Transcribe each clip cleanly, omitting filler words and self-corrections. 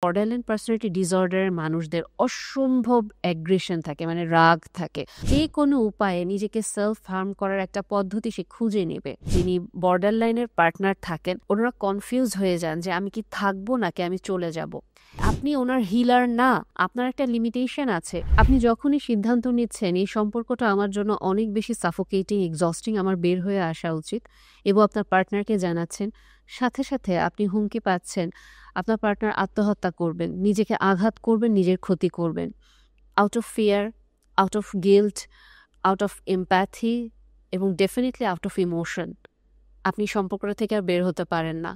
Borderline personality ডিসঅর্ডারের মানুষদের অসম্ভব aggression থাকে, মানে রাগ থাকে। যে কোনো উপায়ে নিজেকে সেলফ হার্ম করার একটা পদ্ধতি সে খুঁজে নেবে। যিনি বর্ডারলাইনের পার্টনার থাকেন, ওনারা কনফিউজ হয়ে যান যে আমি কি থাকবো নাকি আমি চলে যাব। আপনি ওনার হিলার না, আপনার একটা লিমিটেশন আছে। আপনি যখনই সিদ্ধান্ত নিচ্ছেন এই সম্পর্কটা আমার জন্য অনেক বেশি সাফোকেটিং, এক্সস্টিং, আমার বের হয়ে আসা উচিত, এবং আপনার পার্টনারকে জানাচ্ছেন, সাথে সাথে আপনি হুমকি পাচ্ছেন আপনার পার্টনার আত্মহত্যা করবেন, নিজেকে আঘাত করবেন, নিজের ক্ষতি করবেন, out of fear, out of guilt, out of empathy এবং ডেফিনেটলি আউট অফ ইমোশন। আপনি সম্পর্কটা থেকে আর বের হতে পারেন না।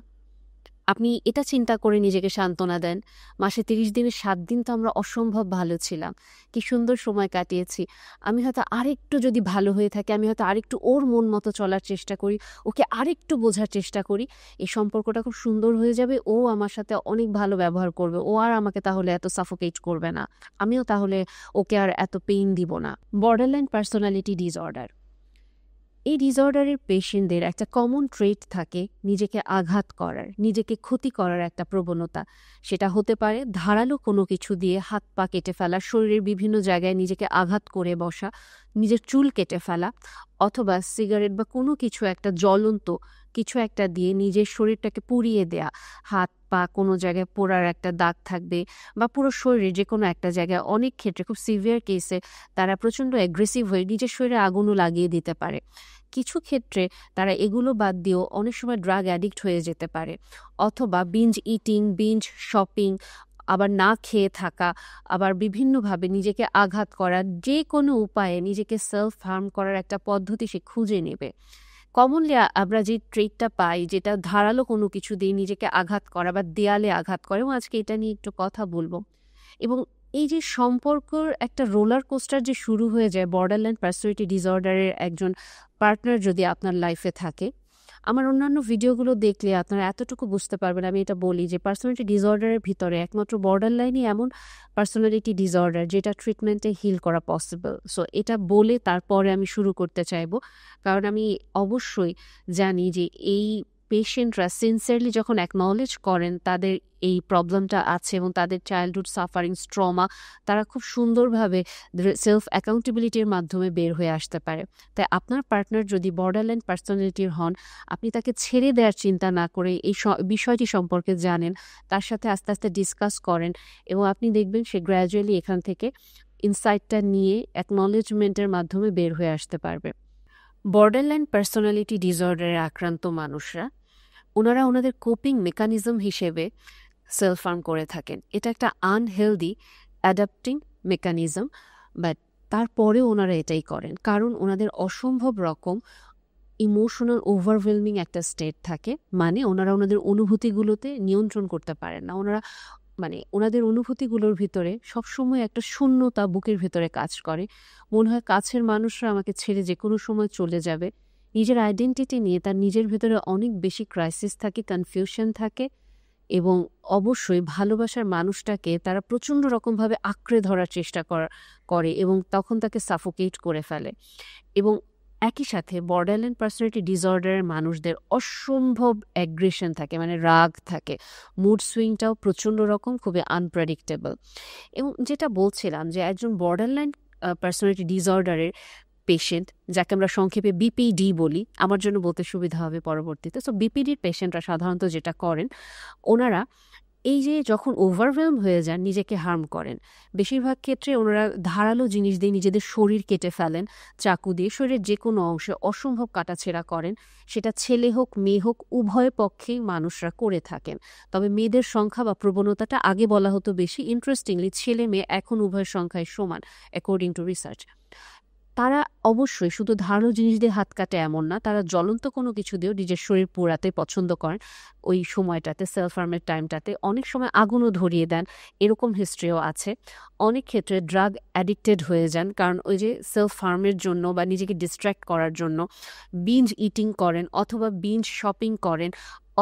আপনি এটা চিন্তা করে নিজেকে সান্ত্বনা দেন, মাসে 30 দিনে 7 দিন তো আমরা অসম্ভব ভালো ছিলাম, কি সুন্দর সময় কাটিয়েছি, আমি হয়তো আরেকটু যদি ভালো হয়ে থাকে, আমি হয়তো আরেকটু ওর মন মতো চলার চেষ্টা করি, ওকে আরেকটু বোঝার চেষ্টা করি, এই সম্পর্কটা খুব সুন্দর হয়ে যাবে, ও আমার সাথে অনেক ভালো ব্যবহার করবে, ও আর আমাকে তাহলে এত সাফোকেট করবে না, আমিও তাহলে ওকে আর এত পেইন দিব না। বর্ডারলাইন পার্সোনালিটি ডিসঅর্ডার, এই ডিসঅর্ডারের পেশেন্টদের একটা কমন ট্রেট থাকে নিজেকে আঘাত করার, নিজেকে ক্ষতি করার একটা প্রবণতা। সেটা হতে পারে ধারালো কোনো কিছু দিয়ে হাত পা কেটে ফেলা, শরীরের বিভিন্ন জায়গায় নিজেকে আঘাত করে বসা, নিজের চুল কেটে ফেলা, অথবা সিগারেট বা কোনো কিছু একটা জ্বলন্ত কিছু একটা দিয়ে নিজের শরীরটাকে পুড়িয়ে দেয়া। হাত পা কোনো জায়গায় পোড়ার একটা দাগ থাকবে, বা পুরো শরীরে যে কোনো একটা জায়গায়, অনেক ক্ষেত্রে খুব সিভিয়ার কেসে তারা প্রচণ্ড অ্যাগ্রেসিভ হয়ে নিজের শরীরে আগুনও লাগিয়ে দিতে পারে। কিছু ক্ষেত্রে তারা এগুলো বাদ দিয়েও অনেক সময় ড্রাগ অ্যাডিক্ট হয়ে যেতে পারে, অথবা বিঞ্জ ইটিং, বিঞ্জ শপিং, আবার না খেয়ে থাকা, আবার বিভিন্নভাবে নিজেকে আঘাত করা, যে কোনো উপায়ে নিজেকে সেলফ হার্ম করার একটা পদ্ধতি সে খুঁজে নেবে। কমনলি আমরা যে ট্রেটটা পাই, যেটা ধারালো কোনো কিছু দিয়ে নিজেকে আঘাত করা বা দেয়ালে আঘাত করে, এবং আজকে এটা নিয়ে একটু কথা বলবো। এবং এই যে সম্পর্কর একটা রোলার কোস্টার যে শুরু হয়ে যায় বর্ডারলাইন পার্সোনালিটি ডিসঅর্ডারের একজন পার্টনার যদি আপনার লাইফে থাকে, আমার অন্যান্য ভিডিওগুলো দেখলে আপনারা এতটুকু বুঝতে পারবেন। আমি এটা বলি যে পার্সোনালিটি ডিসঅর্ডারের ভিতরে একমাত্র বর্ডারলাইনই এমন পার্সোনালিটি ডিসঅর্ডার যেটা ট্রিটমেন্টে হিল করা পসিবল। সো এটা বলে তারপরে আমি শুরু করতে চাইবো, কারণ আমি অবশ্যই জানি যে এই পেশেন্টরা সিনসিয়ারলি যখন অ্যাকনলেজ করেন তাদের এই প্রবলেমটা আছে এবং তাদের চাইল্ডহুড সাফারিং, ট্রমা, তারা খুব সুন্দরভাবে সেলফ অ্যাকাউন্টেবিলিটির মাধ্যমে বের হয়ে আসতে পারে। তাই আপনার পার্টনার যদি বর্ডারলাইন পার্সোনালিটির হন, আপনি তাকে ছেড়ে দেওয়ার চিন্তা না করে এই বিষয়টি সম্পর্কে জানেন, তার সাথে আস্তে আস্তে ডিসকাস করেন, এবং আপনি দেখবেন সে গ্র্যাজুয়ালি এখান থেকে ইনসাইটটা নিয়ে অ্যাকনলেজমেন্টের মাধ্যমে বের হয়ে আসতে পারবে। বর্ডারলাইন পার্সোনালিটি ডিসঅর্ডারে আক্রান্ত মানুষরা ওনারা ওনাদের কোপিং মেকানিজম হিসেবে সেলফ হার্ম করে থাকেন। এটা একটা আনহেলদি অ্যাডাপ্টিং মেকানিজম, বাট তারপরেও ওনারা এটাই করেন, কারণ ওনাদের অসম্ভব রকম ইমোশনাল ওভারওয়েলমিং একটা স্টেট থাকে। মানে ওনারা ওনাদের অনুভূতিগুলোতে নিয়ন্ত্রণ করতে পারেন না। ওনারা ওনাদের অনুভূতিগুলোর ভিতরে সবসময় একটা শূন্যতা বুকের ভেতরে কাজ করে। মনে হয় কাছের মানুষরা আমাকে ছেড়ে যে কোনো সময় চলে যাবে। নিজের আইডেন্টিটি নিয়ে তার নিজের ভেতরে অনেক বেশি ক্রাইসিস থাকে, কনফিউশন থাকে, এবং অবশ্যই ভালোবাসার মানুষটাকে তারা প্রচণ্ড রকমভাবে আঁকড়ে ধরার চেষ্টা করে এবং তখন তাকে সাফোকেট করে ফেলে। এবং একই সাথে বর্ডারলাইন পার্সোনালিটি ডিসঅর্ডারের মানুষদের অসম্ভব অ্যাগ্রেশন থাকে, মানে রাগ থাকে, মুড সুইংটাও প্রচণ্ড রকম, খুবই আনপ্রেডিক্টেবল। এবং যেটা বলছিলাম যে একজন বর্ডারলাইন পার্সোনালিটি ডিসঅর্ডারের পেশেন্ট, যাকে আমরা সংক্ষেপে বিপিডি বলি, আমার জন্য বলতে সুবিধা হবে পরবর্তীতে। সো বিপিডির পেশেন্টরা সাধারণত যেটা করেন, ওনারা এই যে যখন ওভারওয়েলম হয়ে যান নিজেকে হার্ম করেন। বেশিরভাগ ক্ষেত্রে ওনারা ধারালো জিনিস দিয়ে নিজেদের শরীর কেটে ফেলেন, চাকু দিয়ে শরীরের যে কোনো অংশে অসম্ভব কাটাছেঁড়া করেন। সেটা ছেলে হোক মেয়ে হোক, উভয় পক্ষেই মানুষরা করে থাকেন। তবে মেয়েদের সংখ্যা বা প্রবণতাটা আগে বলা হতো বেশি। ইন্টারেস্টিংলি ছেলে মেয়ে এখন উভয় সংখ্যায় সমান, অ্যাকর্ডিং টু রিসার্চ। তারা অবশ্যই শুধু ধারালো জিনিস দিয়ে হাত কাটে এমন না, তারা জ্বলন্ত কোনো কিছু দিয়েও নিজের শরীর পোড়াতে পছন্দ করেন। ওই সময়টাতে, সেলফ হার্মের টাইমটাতে অনেক সময় আগুনও ধরিয়ে দেন, এরকম হিস্ট্রিও আছে। অনেক ক্ষেত্রে ড্রাগ অ্যাডিক্টেড হয়ে যান, কারণ ওই যে সেলফ হার্মের জন্য বা নিজেকে ডিস্ট্র্যাক্ট করার জন্য বিঞ্জ ইটিং করেন, অথবা বিঞ্জ শপিং করেন,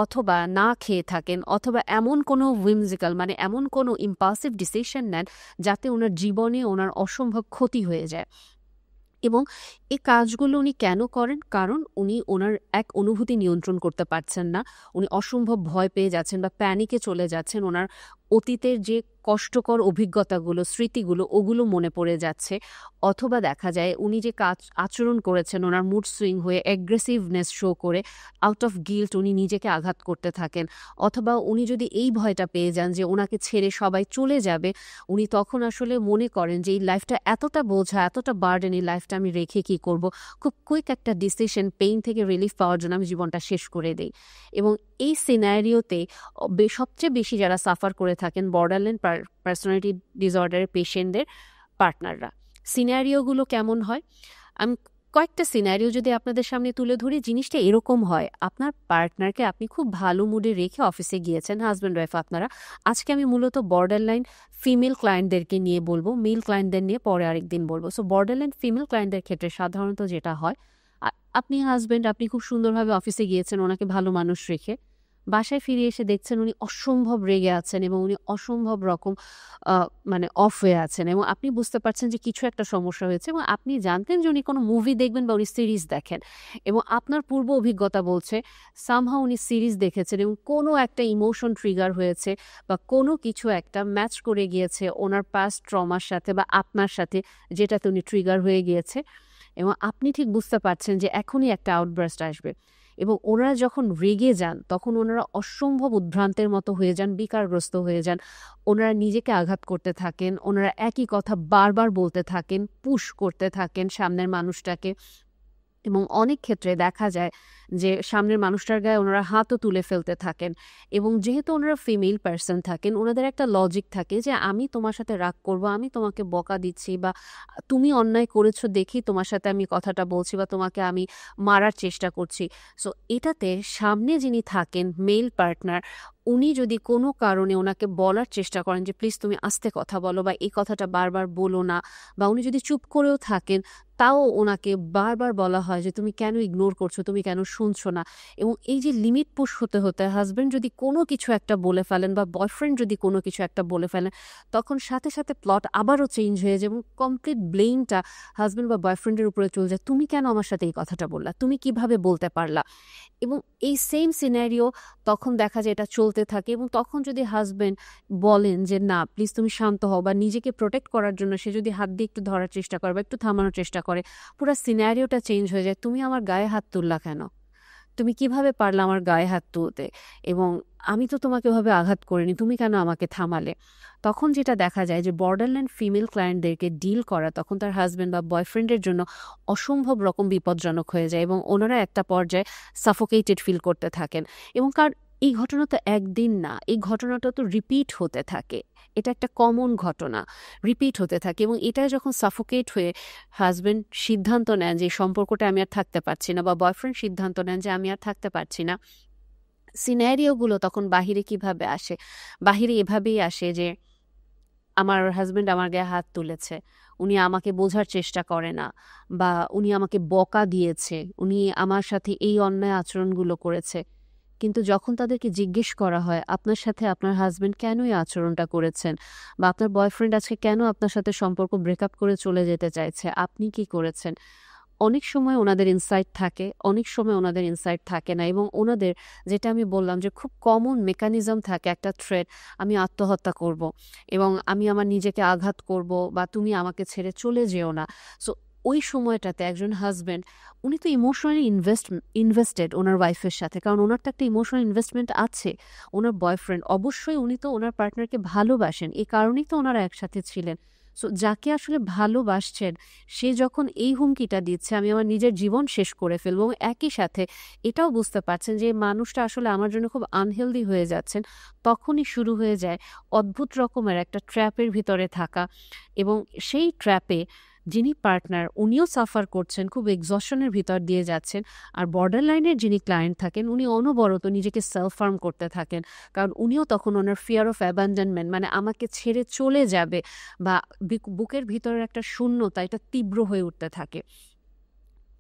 অথবা না খেয়ে থাকেন, অথবা এমন কোনো উইমজিক্যাল, এমন কোনো ইম্পালসিভ ডিসিশন নেন যাতে ওনার জীবনে ওনার অসম্ভব ক্ষতি হয়ে যায়। এবং এই কাজগুলো উনি কেন করেন? কারণ উনি ওনার এক অনুভূতি নিয়ন্ত্রণ করতে পারছেন না, উনি অসম্ভব ভয় পেয়ে যাচ্ছেন বা প্যানিকে চলে যাচ্ছেন, ওনার অতীতের যে কষ্টকর অভিজ্ঞতাগুলো, স্মৃতিগুলো, ওগুলো মনে পড়ে যাচ্ছে। অথবা দেখা যায় উনি যে আচরণ করেছেন, ওনার মুড সুইং হয়ে অ্যাগ্রেসিভনেস শো করে আউট অফ গিল্ট উনি নিজেকে আঘাত করতে থাকেন। অথবা উনি যদি এই ভয়টা পেয়ে যান যে ওনাকে ছেড়ে সবাই চলে যাবে, উনি তখন আসলে মনে করেন যে এই লাইফটা এতটা বোঝা, এতটা বার্ডেন, এই লাইফটা আমি রেখে কি করব, খুব কুইক একটা ডিসিশন, পেইন থেকে রিলিফ পাওয়ার জন্য আমি জীবনটা শেষ করে দেই। এবং এই সিনারিওতে সবচেয়ে বেশি যারা সাফার করে থাকেন বর্ডারলাইন পার্সোনালিটি ডিসঅর্ডারের পেশেন্টদের পার্টনাররা। সিনারিওগুলো কেমন হয়, আমি কয়েকটা সিনারিও যদি আপনাদের সামনে তুলে ধরি, জিনিসটা এরকম হয়, আপনার পার্টনারকে আপনি খুব ভালো মুডে রেখে অফিসে গিয়েছেন, হাজব্যান্ড ওয়াইফ আপনারা। আজকে আমি মূলত বর্ডারলাইন ফিমেল ক্লায়েন্টদেরকে নিয়ে বলবো, মেল ক্লায়েন্টদের নিয়ে পরে আরেকদিন বলবো। সো বর্ডারলাইন ফিমেল ক্লায়েন্টদের ক্ষেত্রে সাধারণত যেটা হয়, আপনি হাজব্যান্ড, আপনি খুব সুন্দরভাবে অফিসে গিয়েছেন ওনাকে ভালো মানুষ রেখে, বাসায় ফিরে এসে দেখছেন উনি অসম্ভব রেগে আছেন এবং উনি অসম্ভব রকম মানে অফ হয়ে আছেন, এবং আপনি বুঝতে পারছেন যে কিছু একটা সমস্যা হয়েছে, এবং আপনি জানতেন যে উনি কোনো মুভি দেখবেন বা উনি সিরিজ দেখেন, এবং আপনার পূর্ব অভিজ্ঞতা বলছে সামহাও উনি সিরিজ দেখেছেন এবং কোনো একটা ইমোশন ট্রিগার হয়েছে বা কোনো কিছু একটা ম্যাচ করে গিয়েছে ওনার পাস্ট ট্রমার সাথে বা আপনার সাথে, যেটাতে উনি ট্রিগার হয়ে গিয়েছে, এবং আপনি ঠিক বুঝতে পারছেন যে এখনই একটা আউটবার্স্ট আসবে। এবং ওনারা যখন রেগে যান তখন ওনারা অসম্ভব উদ্ভ্রান্তের মতো হয়ে যান, বিকারগ্রস্ত হয়ে যান, ওনারা নিজেকে আঘাত করতে থাকেন, ওনারা একই কথা বারবার বলতে থাকেন, পুশ করতে থাকেন সামনের মানুষটাকে, এবং অনেক ক্ষেত্রে দেখা যায় যে সামনের মানুষটার গায়ে ওনারা হাতও তুলে ফেলতে থাকেন। এবং যেহেতু ওনারা ফিমেল পার্সন থাকেন, ওনাদের একটা লজিক থাকে যে আমি তোমার সাথে রাগ করব, আমি তোমাকে বকা দিচ্ছি বা তুমি অন্যায় করেছো দেখি তোমার সাথে আমি কথাটা বলছি বা তোমাকে আমি মারার চেষ্টা করছি। সো এটাতে সামনে যিনি থাকেন মেল পার্টনার, উনি যদি কোনো কারণে ওনাকে বলার চেষ্টা করেন যে প্লিজ তুমি আস্তে কথা বলো বা এই কথাটা বারবার বলো না, বা উনি যদি চুপ করেও থাকেন তাও ওনাকে বারবার বলা হয় যে তুমি কেন ইগনোর করছো, তুমি কেন শুনছো না। এবং এই যে লিমিট পুশ হতে হতে হাজব্যান্ড যদি কোনো কিছু একটা বলে ফেলেন বা বয়ফ্রেন্ড যদি কোনো কিছু একটা বলে ফেলেন, তখন সাথে সাথে প্লট আবারও চেঞ্জ হয়ে যায় এবং কমপ্লিট ব্লেমটা হাজব্যান্ড বা বয়ফ্রেন্ডের উপরে চলে যায়, তুমি কেন আমার সাথে এই কথাটা বললা, তুমি কিভাবে বলতে পারলা। এবং এই সেম সিনারিও তখন দেখা যায় এটা চলতে থাকে, এবং তখন যদি হাজব্যান্ড বলেন যে না প্লিজ তুমি শান্ত হও, বা নিজেকে প্রোটেক্ট করার জন্য সে যদি হাত দিয়ে একটু ধরার চেষ্টা করে বা একটু থামানোর চেষ্টা করে, পুরো সিনারিওটা চেঞ্জ হয়ে যায়, তুমি আমার গায়ে হাত তুললা কেন, তুমি কিভাবে পারলে আমার গায়ে হাত তুলতে, এবং আমি তো তোমাকে ওভাবে আঘাত করিনি, তুমি কেন আমাকে থামালে। তখন যেটা দেখা যায় যে বর্ডারলাইন ফিমেল ক্লায়েন্টদেরকে ডিল করা তখন তার হাজব্যান্ড বা বয়ফ্রেন্ডের জন্য অসম্ভব রকম বিপজ্জনক হয়ে যায়, এবং ওনারা একটা পর্যায়ে সাফোকেটেড ফিল করতে থাকেন। এবং এই ঘটনা তো একদিন না, এই ঘটনাটা তো রিপিট হতে থাকে, এটা একটা কমন ঘটনা, রিপিট হতে থাকে। এবং এটা যখন সাফোকেট হয়ে হাজব্যান্ড সিদ্ধান্ত নেন যে সম্পর্কটা আমি আর থাকতে পারছি না, বা বয়ফ্রেন্ড সিদ্ধান্ত নেন যে আমি আর থাকতে পারছি না, সিনারিওগুলো তখন বাহিরে কিভাবে আসে, বাহিরে এভাবেই আসে যে আমার হাজব্যান্ড আমার গায়ে হাত তুলেছে, উনি আমাকে বোঝার চেষ্টা করে না, বা উনি আমাকে বকা দিয়েছে, উনি আমার সাথে এই অন্যায় আচরণগুলো করেছে। কিন্তু যখন তাদেরকে জিজ্ঞেস করা হয় আপনার সাথে আপনার হাজব্যান্ড কেন এই আচরণটা করেছেন, বা আপনার বয়ফ্রেন্ড আজকে কেন আপনার সাথে সম্পর্ক ব্রেকআপ করে চলে যেতে চাইছে, আপনি কি করেছেন, অনেক সময় ওনাদের ইনসাইট থাকে, অনেক সময় ওনাদের ইনসাইট থাকে না। এবং ওনাদের যেটা আমি বললাম যে খুব কমন মেকানিজম থাকে, একটা থ্রেড, আমি আত্মহত্যা করব এবং আমি আমার নিজেকে আঘাত করব, বা তুমি আমাকে ছেড়ে চলে যেও না। সো ওই সময়টাতে একজন হাজব্যান্ড উনি তো ইমোশনালি ইনভেস্টেড ওনার ওয়াইফের সাথে, কারণ ওনার তো একটা ইমোশনাল ইনভেস্টমেন্ট আছে, ওনার বয়ফ্রেন্ড, অবশ্যই উনি তো ওনার পার্টনারকে ভালোবাসেন, এই কারণেই তো ওনারা একসাথে ছিলেন। সো যাকে আসলে ভালোবাসছেন সে যখন এই হুমকিটা দিচ্ছে আমি আমার নিজের জীবন শেষ করে ফেলবো, এবং একই সাথে এটাও বুঝতে পারছেন যে মানুষটা আসলে আমার জন্য খুব আনহেলদি হয়ে যাচ্ছেন, তখনই শুরু হয়ে যায় অদ্ভুত রকমের একটা ট্র্যাপের ভিতরে থাকা। এবং সেই ট্র্যাপে যিনি পার্টনার উনিও সাফার করছেন, খুব এক্সশনের ভিতর দিয়ে যাচ্ছেন, আর বর্ডার লাইনের যিনি ক্লায়েন্ট থাকেন উনি অনবরত নিজেকে সেলফ হার্ম করতে থাকেন, কারণ উনিও তখন ওনার ফিয়ার অফ অ্যাবান্ডনমেন্ট, মানে আমাকে ছেড়ে চলে যাবে, বা বুকের ভিতরের একটা শূন্যতা এটা তীব্র হয়ে উঠতে থাকে।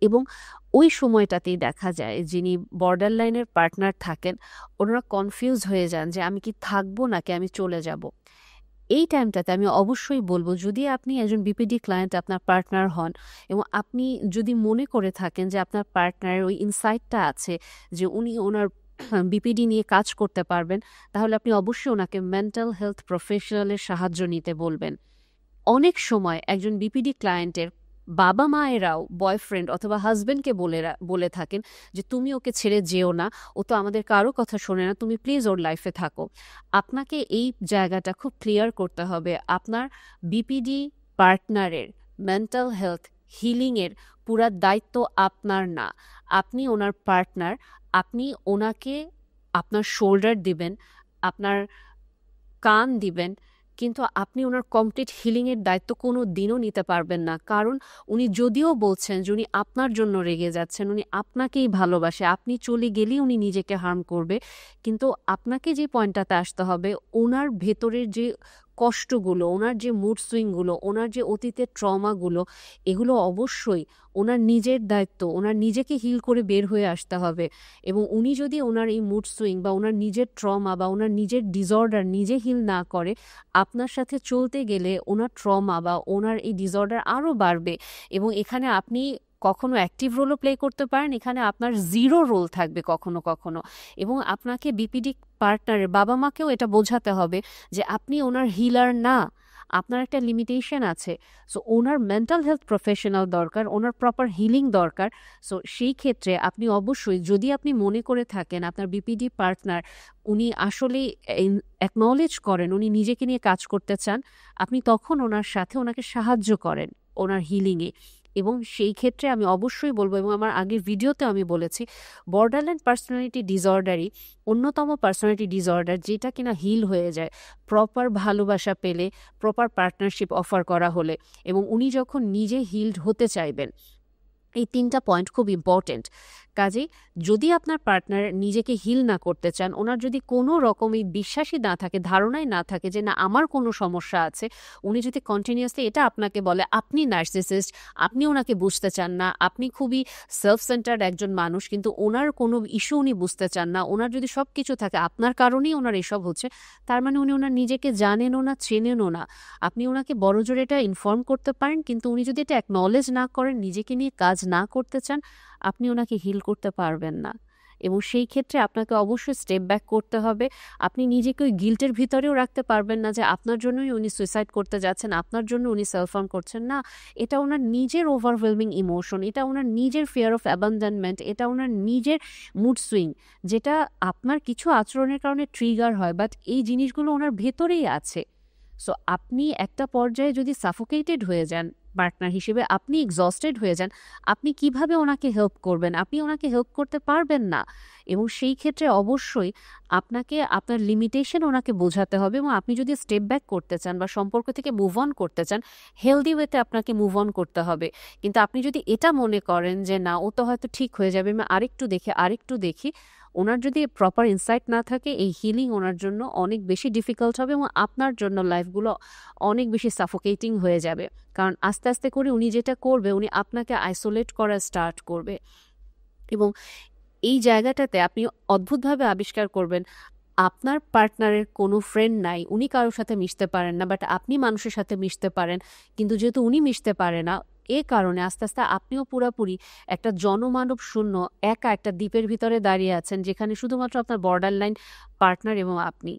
এবং ওই সময়টাতেই দেখা যায় যিনি বর্ডার লাইনের পার্টনার থাকেন ওনারা কনফিউজ হয়ে যান যে আমি কি থাকবো নাকি আমি চলে যাব। এই টাইমটাতে আমি অবশ্যই বলবো, যদি আপনি একজন বিপিডি ক্লায়েন্ট আপনার পার্টনার হন এবং আপনি যদি মনে করে থাকেন যে আপনার পার্টনারের ওই ইনসাইটটা আছে যে উনি ওনার বিপিডি নিয়ে কাজ করতে পারবেন, তাহলে আপনি অবশ্যই ওনাকে মেন্টাল হেলথ প্রফেশনালের সাহায্য নিতে বলবেন। অনেক সময় একজন বিপিডি ক্লায়েন্টের বাবা মায়েরাও বয়ফ্রেন্ড অথবা হাজবেন্ডকে বলে থাকেন যে তুমি ওকে ছেড়ে যেও না, ও তো আমাদের কারো কথা শোনে না, তুমি প্লিজ ওর লাইফে থাকো। আপনাকে এই জায়গাটা খুব ক্লিয়ার করতে হবে, আপনার বিপিডি পার্টনারের মেন্টাল হেলথ হিলিংয়ের পুরা দায়িত্ব আপনার না। আপনি ওনার পার্টনার, আপনি ওনাকে আপনার শোল্ডার দিবেন, আপনার কান দিবেন, কিন্তু আপনি ওনার কমপ্লিট হিলিংয়ের দায়িত্ব কোনো দিনও নিতে পারবেন না। কারণ উনি যদিও বলছেন যে উনি আপনার জন্য রেগে যাচ্ছেন, উনি আপনাকেই ভালোবাসে, আপনি চলে গেলেই উনি নিজেকে হার্ম করবে, কিন্তু আপনাকে যে পয়েন্টটাতে আসতে হবে, ওনার ভেতরের যে কষ্টগুলো, ওনার যে মুড সুইংগুলো, ওনার যে অতীতের ট্রমাগুলো, এগুলো অবশ্যই ওনার নিজের দায়িত্ব, ওনার নিজেকে হিল করে বের হয়ে আসতে হবে। এবং উনি যদি ওনার এই মুড সুইং বা ওনার নিজের ট্রমা বা ওনার নিজের ডিসঅর্ডার নিজে হিল না করে, আপনার সাথে চলতে গেলে ওনার ট্রমা বা ওনার এই ডিসঅর্ডার আরও বাড়বে। এবং এখানে আপনি কখনো অ্যাক্টিভ রোলও প্লে করতে পারেন, এখানে আপনার জিরো রোল থাকবে কখনো কখনো। এবং আপনাকে বিপিডি পার্টনারের বাবা মাকেও এটা বোঝাতে হবে যে আপনি ওনার হিলার না, আপনার একটা লিমিটেশন আছে। সো ওনার মেন্টাল হেলথ প্রফেশনাল দরকার, ওনার প্রপার হিলিং দরকার। সো সেই ক্ষেত্রে আপনি অবশ্যই, যদি আপনি মনে করে থাকেন আপনার বিপিডি পার্টনার উনি আসলে অ্যাকনলেজ করেন উনি নিজেকে নিয়ে কাজ করতে চান, আপনি তখন ওনার সাথে ওনাকে সাহায্য করেন ওনার হিলিংয়ে। এবং সেই ক্ষেত্রে আমি অবশ্যই বলবো, এবং আমার আগের ভিডিওতে আমি বলেছি, বর্ডারলাইন পার্সোনালিটি ডিসঅর্ডারই অন্যতম পার্সোনালিটি ডিসঅর্ডার যেটা কিনা হিল হয়ে যায় প্রপার ভালোবাসা পেলে, প্রপার পার্টনারশিপ অফার করা হলে, এবং উনি যখন নিজে হিলড হতে চাইবেন। এই 3টা পয়েন্ট খুব ইম্পর্টেন্ট। কাজেই যদি আপনার পার্টনার নিজেকে হিল না করতে চান, ওনার যদি কোনো রকমই বিশ্বাসই না থাকে, ধারণাই না থাকে যে না আমার কোনো সমস্যা আছে, উনি যদি কন্টিনিউয়াসলি এটা আপনাকে বলে আপনি নার্সিসিস্ট, আপনি ওনাকে বুঝতে চান না, আপনি খুবই সেলফ সেন্টার্ড একজন মানুষ, কিন্তু ওনার কোনো ইস্যু উনি বুঝতে চান না, ওনার যদি সব কিছু থাকে আপনার কারণেই ওনার এসব হচ্ছে, তার মানে উনি ওনার নিজেকে জানেনও না, চেনেনও না। আপনি ওনাকে বড়জোরে এটা ইনফর্ম করতে পারেন, কিন্তু উনি যদি এটা অ্যাকনলেজ না করেন, নিজেকে নিয়ে কাজ না করতে চান, আপনি ওনাকে হিল করতে পারবেন না। এবং সেই ক্ষেত্রে আপনাকে অবশ্যই স্টেপ ব্যাক করতে হবে। আপনি নিজেকে ওই গিল্টের ভিতরেও রাখতে পারবেন না যে আপনার জন্যই উনি সুইসাইড করতে যাচ্ছেন, আপনার জন্য উনি সেলফ হার্ম করছেন না। এটা ওনার নিজের ওভারওয়েলমিং ইমোশন, এটা ওনার নিজের ফিয়ার অফ অ্যাবান্ডনমেন্ট, এটা ওনার নিজের মুড সুইং, যেটা আপনার কিছু আচরণের কারণে ট্রিগার হয়, বাট এই জিনিসগুলো ওনার ভেতরেই আছে। সো আপনি একটা পর্যায়ে যদি সাফোকেটেড হয়ে যান পার্টনার হিসেবে, আপনি এক্সস্টেড হয়ে যান, আপনি কিভাবে ওনাকে হেল্প করবেন? আপনি ওনাকে হেল্প করতে পারবেন না। এবং সেই ক্ষেত্রে অবশ্যই আপনাকে আপনার লিমিটেশন ওনাকে বোঝাতে হবে, এবং আপনি যদি স্টেপ ব্যাক করতে চান বা সম্পর্ক থেকে মুভ অন করতে চান, হেলদি ওয়েতে আপনাকে মুভ অন করতে হবে। কিন্তু আপনি যদি এটা মনে করেন যে না ও তো হয়তো ঠিক হয়ে যাবে, আমি আরেকটু দেখি, ওনার যদি প্রপার ইনসাইট না থাকে, এই হিলিং ওনার জন্য অনেক বেশি ডিফিকাল্ট হবে, এবং আপনার জন্য লাইফগুলো অনেক বেশি সাফোকেটিং হয়ে যাবে। কারণ আস্তে আস্তে করে উনি যেটা করবে, উনি আপনাকে আইসোলেট করা স্টার্ট করবে। এবং এই জায়গাটাতে আপনি অদ্ভুতভাবে আবিষ্কার করবেন আপনার পার্টনারের কোনো ফ্রেন্ড নাই, উনি কারোর সাথে মিশতে পারেন না, বাট আপনি মানুষের সাথে মিশতে পারেন। কিন্তু যেহেতু উনি মিশতে পারে না, এ কারণে আস্তে আস্তে আপনিও পুরাপুরি একটা জনমানব শূন্য একা একটা দ্বীপের ভিতরে দাঁড়িয়ে আছেন, যেখানে শুধুমাত্র আপনার বর্ডার লাইন পার্টনার এবং আপনি।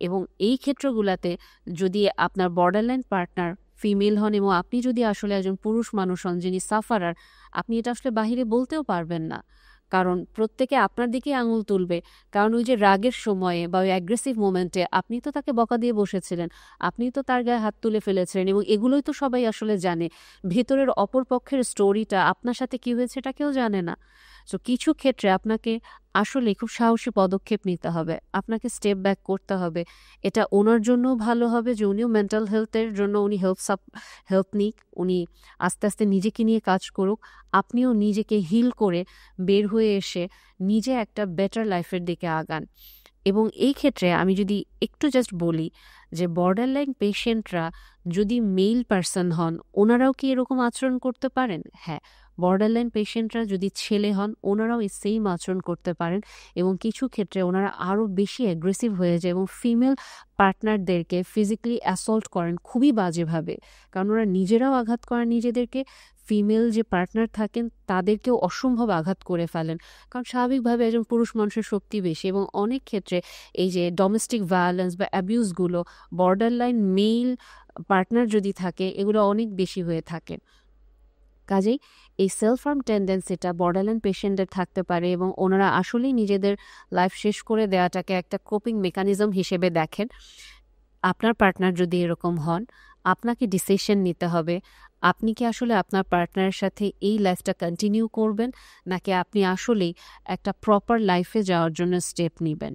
এবং এই ক্ষেত্রগুলোতে যদি আপনার বর্ডার লাইন পার্টনার ফিমেল হন এবং আপনি যদি আসলে একজন পুরুষ মানুষ হন যিনি সাফারার, আপনি এটা আসলে বাহিরে বলতেও পারবেন না, কারণ প্রত্যেকে আপনার দিকে আঙুল তুলবে। কারণ ওই যে রাগের সময়ে বা ওই অ্যাগ্রেসিভ মোমেন্টে আপনি তো তাকে বকা দিয়ে বসেছিলেন, আপনি তো তার গায়ে হাত তুলে ফেলেছিলেন, এবং এগুলোই তো সবাই আসলে জানে। ভেতরের অপর পক্ষের স্টোরিটা আপনার সাথে কি হয়েছে এটা কেউ জানে না। সো কিছু ক্ষেত্রে আপনাকে আসলে খুব সাহসী পদক্ষেপ নিতে হবে, আপনাকে স্টেপ ব্যাক করতে হবে। এটা ওনার জন্য ভালো হবে যে উনিও মেন্টাল হেলথের জন্য উনি হেল্প নিক, উনি আস্তে আস্তে নিজেকে নিয়ে কাজ করুক, আপনিও নিজেকে হিল করে বের হয়ে এসে নিজে একটা বেটার লাইফের দিকে আগান। এবং এই ক্ষেত্রে আমি যদি একটু জাস্ট বলি যে বর্ডার লাইন পেশেন্টরা যদি মেল পার্সন হন, ওনারাও কি এরকম আচরণ করতে পারেন? হ্যাঁ, বর্ডার লাইন পেশেন্টরা যদি ছেলে হন, ওনারাও এই সেম আচরণ করতে পারেন, এবং কিছু ক্ষেত্রে ওনারা আরও বেশি অ্যাগ্রেসিভ হয়ে যায় এবং ফিমেল পার্টনারদেরকে ফিজিক্যালি অ্যাসল্ট করেন খুবই বাজেভাবে। কারণ ওরা নিজেরাও আঘাত করেন নিজেদেরকে, ফিমেল যে পার্টনার থাকেন তাদেরকেও অসম্ভব আঘাত করে ফেলেন, কারণ স্বাভাবিকভাবে একজন পুরুষ মানুষের শক্তি বেশি এবং অনেক ক্ষেত্রে এই যে ডোমেস্টিক ভায়োলেন্স বা অ্যাবিউজগুলো বর্ডার লাইন মেল পার্টনার যদি থাকে এগুলো অনেক বেশি হয়ে থাকে। কাজেই এই সেলফ হার্ম টেন্ডেন্সিটা বর্ডারলাইন পেশেন্টদের থাকতে পারে এবং ওনারা আসলেই নিজেদের লাইফ শেষ করে দেওয়াটাকে একটা কোপিং মেকানিজম হিসেবে দেখেন। আপনার পার্টনার যদি এরকম হন, আপনাকে ডিসিশন নিতে হবে আপনি কি আসলে আপনার পার্টনারের সাথে এই লাইফটা কন্টিনিউ করবেন নাকি আপনি আসলেই একটা প্রপার লাইফে যাওয়ার জন্য স্টেপ নেবেন।